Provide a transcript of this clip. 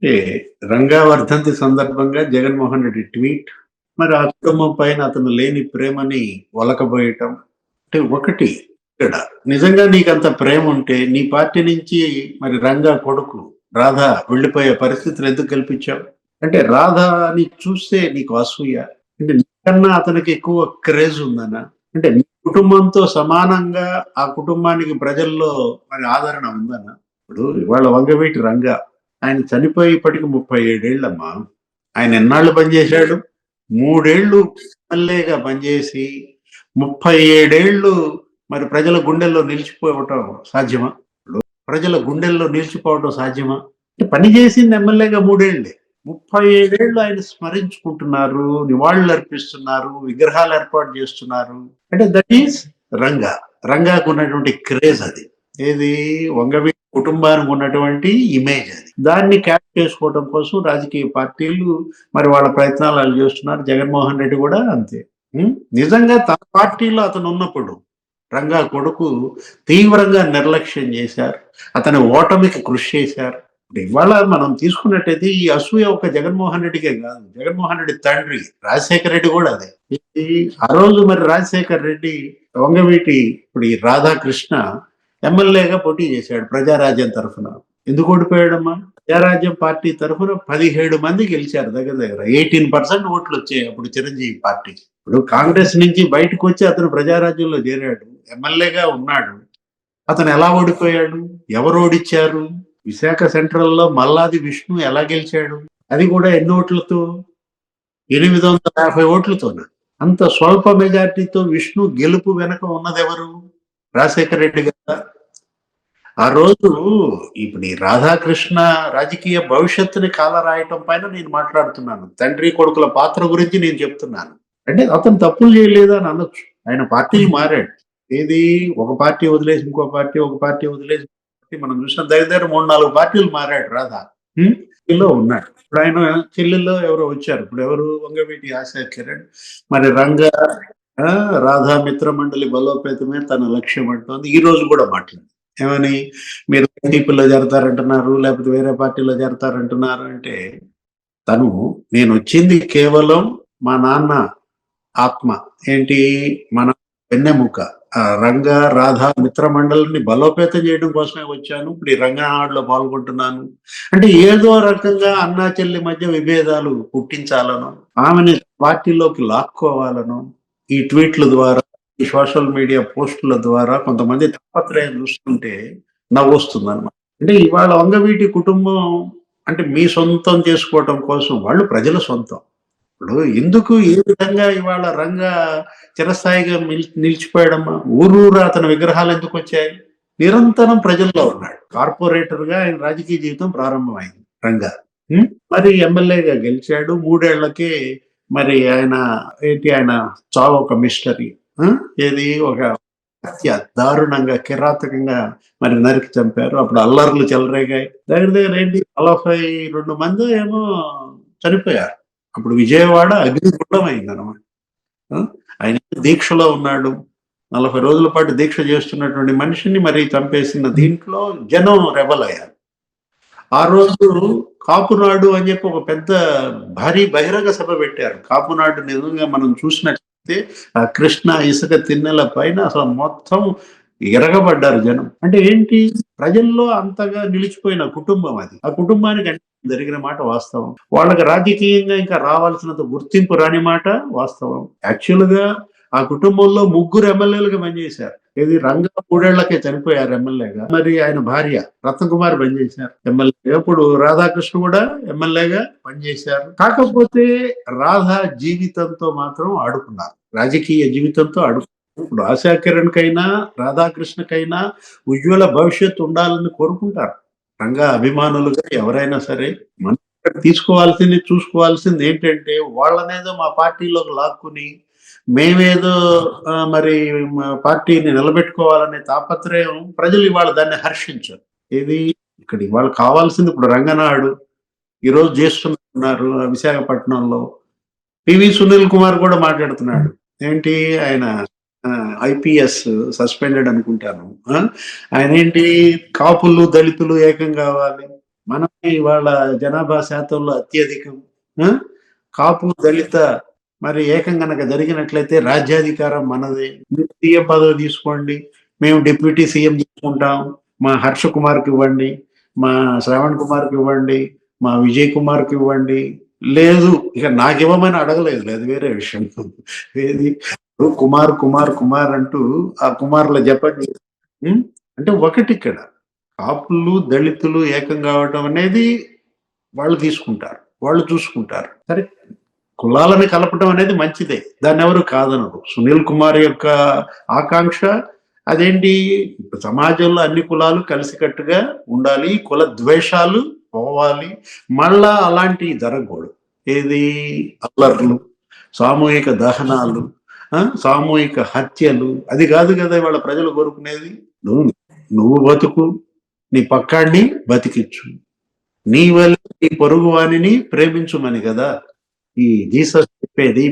అంటే రంగా వర్ధంతి సందర్భంగా జగన్మోహన్ రెడ్డి ట్వీట్, మరి ఆ కుటుంబం పైన అతను లేని ప్రేమని ఒలకబోయటం. అంటే ఒకటి ఇక్కడ నిజంగా నీకంత ప్రేమ ఉంటే నీ పార్టీ నుంచి మరి రంగా కొడుకు రాధా వెళ్ళిపోయే పరిస్థితులు ఎందుకు కల్పించావు? అంటే రాధాని చూస్తే నీకు అసూయ? అంటే నీకన్నా అతనికి ఎక్కువ క్రేజ్ ఉందనా? అంటే నీ కుటుంబంతో సమానంగా ఆ కుటుంబానికి ప్రజల్లో మరి ఆదరణ ఉందనా? ఇప్పుడు ఇవాళ వంగవీటి రంగా ఆయన చనిపోయి ఇప్పటికి 37 ఏళ్ళమ్మా. ఆయన ఎన్నాళ్ళు పనిచేశాడు? 3 ఏళ్ళు ఎమ్మెల్యేగా పనిచేసి 37 ఏళ్ళు మరి ప్రజల గుండెల్లో నిలిచిపోవటం సాధ్యమా? ఇప్పుడు ప్రజల గుండెల్లో నిలిచిపోవటం సాధ్యమా? అంటే పని చేసింది ఎమ్మెల్యేగా 3 ఏళ్ళే. 37 ఏళ్ళు ఆయన స్మరించుకుంటున్నారు, నివాళులర్పిస్తున్నారు, విగ్రహాలు ఏర్పాటు చేస్తున్నారు. అంటే దట్ ఈస్ రంగా. రంగాకున్నటువంటి క్రేజ్ అది. ఏది వంగవీటి కుటుంబానికి ఉన్నటువంటి ఇమేజ్ అది. దాన్ని క్యాచ్ చేసుకోవడం కోసం రాజకీయ పార్టీలు మరి వాళ్ళ ప్రయత్నాలు ఆళ్ళు చేస్తున్నారు. జగన్మోహన్ రెడ్డి కూడా అంతే. నిజంగా తన పార్టీలో అతను ఉన్నప్పుడు రంగా కొడుకు తీవ్రంగా నిర్లక్ష్యం చేశారు. అతని ఓటమికి కృషి చేశారు. ఇవాళ మనం తీసుకున్నట్టయితే ఈ అసూయ ఒక జగన్మోహన్ రెడ్డికే కాదు. జగన్మోహన్ రెడ్డి తండ్రి రాజశేఖర రెడ్డి కూడా అదే. ఇది ఆ రోజు మరి రాజశేఖర రెడ్డి వంగవీటి ఇప్పుడు ఈ రాధాకృష్ణ ఎమ్మెల్యేగా పోటీ చేశాడు ప్రజారాజ్యం తరఫున. ఎందుకు ఓడిపోయాడమ్మా? ప్రజారాజ్యం పార్టీ తరఫున 17 మంది గెలిచారు దగ్గర దగ్గర. 18% ఓట్లు వచ్చాయి అప్పుడు చిరంజీవి పార్టీకి. ఇప్పుడు కాంగ్రెస్ నుంచి బయటకు వచ్చి అతను ప్రజారాజ్యంలో చేరాడు. ఎమ్మెల్యేగా ఉన్నాడు. అతను ఎలా ఓడిపోయాడు? ఎవరు ఓడిచ్చారు? విశాఖ సెంట్రల్‌లో మల్లాది విష్ణు ఎలా గెలిచాడు? అది కూడా ఎన్ని ఓట్లతో? 850 ఓట్లతోన. అంత స్వల్ప మెజార్టీతో విష్ణు గెలుపు వెనక ఉన్నదెవరు? రాజశేఖర రెడ్డి కదా! ఆ రోజు ఇప్పుడు ఈ రాధాకృష్ణ రాజకీయ భవిష్యత్తుని కాలరాయటం పైన నేను మాట్లాడుతున్నాను. తండ్రి కొడుకుల పాత్ర గురించి నేను చెప్తున్నాను. అంటే అతను తప్పులు చేయలేదా అని అనొచ్చు. ఆయన పార్టీలు మారాడు. ఏది ఒక పార్టీ వదిలేసి ఇంకో పార్టీ, ఒక పార్టీ వదిలేసి మనం చూసాం. దగ్గర దగ్గర 3, 4 పార్టీలు మారాడు రాధా. లో ఉన్నాడు. ఇప్పుడు ఆయన చెల్లెల్లో ఎవరో వచ్చారు. ఇప్పుడు ఎవరు? వంగవీటి ఆశా కిరణ్. మరి రంగా రాధా మిత్ర మండలి బలోపేతమే తన లక్ష్యం అంటోంది. ఈ రోజు కూడా మాట్లాడింది. ఏమని? మీరు టీడీపీలో చేరతారంటున్నారు, లేకపోతే వేరే పార్టీలో చేరతారంటున్నారు అంటే, తను నేనొచ్చింది కేవలం మా నాన్న ఆత్మ. ఏంటి? మన వెన్నెముక. రంగా, రాధా మిత్ర మండలిని బలోపేతం చేయడం కోసమే వచ్చాను. ఇప్పుడు ఈ రంగనాడులో పాల్గొంటున్నాను. అంటే ఏదో రకంగా అన్నా చెల్లి మధ్య విభేదాలు పుట్టించాలనో, ఆమెని పార్టీలోకి లాక్కోవాలనో, ఈ ట్వీట్ల ద్వారా, ఈ సోషల్ మీడియా పోస్టుల ద్వారా కొంతమంది తాపత్రయం చూస్తుంటే నవ్వొస్తుందన్నమాట. అంటే ఇవాళ వంగవీటి కుటుంబం అంటే మీ సొంతం చేసుకోవటం కోసం వాళ్ళు ప్రజల సొంతం. ఇప్పుడు ఎందుకు ఏ విధంగా ఇవాళ రంగా చిరస్థాయిగా నిలిచిపోయాడమ్మా? ఊరూరా అతని విగ్రహాలు ఎందుకొచ్చాయి? నిరంతరం ప్రజల్లో ఉన్నాడు. కార్పొరేటర్‌గా ఆయన రాజకీయ జీవితం ప్రారంభమైంది రంగా. మరి ఎమ్మెల్యేగా గెలిచాడు. 3 ఏళ్లకే మరి ఆయన ఆయన చావు ఒక మిస్టరీ. ఆ! ఏది ఒక హత్య దారుణంగా, కిరాతకంగా మరి నరికి చంపారు. అప్పుడు అల్లర్లు చెలరేగాయి. దగ్గర దగ్గర ఏంటి 42 మందో ఏమో చనిపోయారు. అప్పుడు విజయవాడ అగ్నిగుండమైందనమాట. ఆ! ఆయన దీక్షలో ఉన్నాడు. 40 రోజుల పాటు దీక్ష చేస్తున్నటువంటి మనిషిని మరి చంపేసిన దీంట్లో జనం రెబెల్ అయ్యారు. ఆ రోజు కాపునాడు అని చెప్పి ఒక పెద్ద భారీ బహిరంగ సభ పెట్టారు. కాపునాడు నిజంగా మనం చూసినట్లయితే ఆ కృష్ణా ఇసుక తిన్నెల పైన అసలు మొత్తం ఎరగబడ్డారు జనం. అంటే ఏంటి? ప్రజల్లో అంతగా నిలిచిపోయిన కుటుంబం అది. ఆ కుటుంబానికి అన్యాయం జరిగిన మాట వాస్తవం. వాళ్ళకి రాజకీయంగా ఇంకా రావాల్సినంత గుర్తింపు రాని మాట వాస్తవం. యాక్చువల్‌గా ఆ కుటుంబంలో ముగ్గురు ఎమ్మెల్యేలుగా పనిచేశారు. ఏది? రంగా 3 ఏళ్లకే చనిపోయారు ఎమ్మెల్యేగా. మరి ఆయన భార్య రత్నకుమారి పనిచేశారు ఎమ్మెల్యేగా. ఇప్పుడు రాధాకృష్ణ కూడా ఎమ్మెల్యేగా పనిచేశారు. కాకపోతే రాధా జీవితంతో మాత్రం ఆడుకున్నారు. రాజకీయ జీవితంతో ఇప్పుడు ఆశా కిరణ్‌కైనా, రాధాకృష్ణకైనా ఉజ్వల భవిష్యత్తు ఉండాలని కోరుకుంటారు. రంగా అభిమానులుగా ఎవరైనా సరే. మనం ఇక్కడ తీసుకోవాల్సింది, చూసుకోవాల్సింది ఏంటంటే వాళ్ళనేదో మా పార్టీలోకి లాక్కుని మేమేదో మరి మా పార్టీని నిలబెట్టుకోవాలనే తాపత్రయం ప్రజలు ఇవాళ దాన్ని హర్షించరు. ఏది? ఇక్కడ ఇవాళ కావాల్సింది ఇప్పుడు రంగనాడు ఈరోజు చేస్తున్నారు విశాఖపట్నంలో. పివి సునీల్ కుమార్ కూడా మాట్లాడుతున్నాడు. ఏంటి? ఆయన ఐపీఎస్ సస్పెండెడ్ అనుకుంటాను. ఆయనేంటి? కాపులు, దళితులు ఏకం కావాలి. మనకి వాళ్ళ జనాభా శాతంలో అత్యధికం. ఆ! కాపు, దళిత మరి ఏకం గనక జరిగినట్లయితే రాజ్యాధికారం మనదే. మీరు సీఎం పదవి తీసుకోండి. మేము డిప్యూటీ సీఎం తీసుకుంటాం. మా హర్ష కుమార్‌కివ్వండి. మా శ్రవణ్ కుమార్‌కివ్వండి. మా విజయ్ కుమార్‌కివ్వండి. లేదు ఇక నాకివ్వమని అడగలేదులే అది వేరే విషయం. ఏది ఇప్పుడు కుమార్, కుమార్, కుమార్ అంటూ ఆ కుమార్ల జపం హ్మ్. అంటే ఒకటిక్కడ కాపులు, దళితులు ఏకం కావటం అనేది వాళ్ళు తీసుకుంటారు. వాళ్ళు చూసుకుంటారు. సరే కులాలను కలపటం అనేది మంచిదే. దాన్నెవరు కాదనరు. సునీల్ కుమార్ యొక్క ఆకాంక్ష అదేంటి సమాజంలో అన్ని కులాలు కలిసికట్టుగా ఉండాలి. కుల ద్వేషాలు పోవాలి. మళ్ళా అలాంటియి జరగకూడదు. ఏది అల్లర్లు, సామూహిక దహనాలు, సామూహిక హత్యలు అది గాదు గదా! ఇవాళ ప్రజలు కోరుకునేది. నువ్వు నువ్వు బతుకు, నీ పక్కాడిని బతికిచ్చు. నీ వలె నీ పొరుగువానిని ప్రేమించుమని గదా! ఈ జీసస్ చెప్పేది.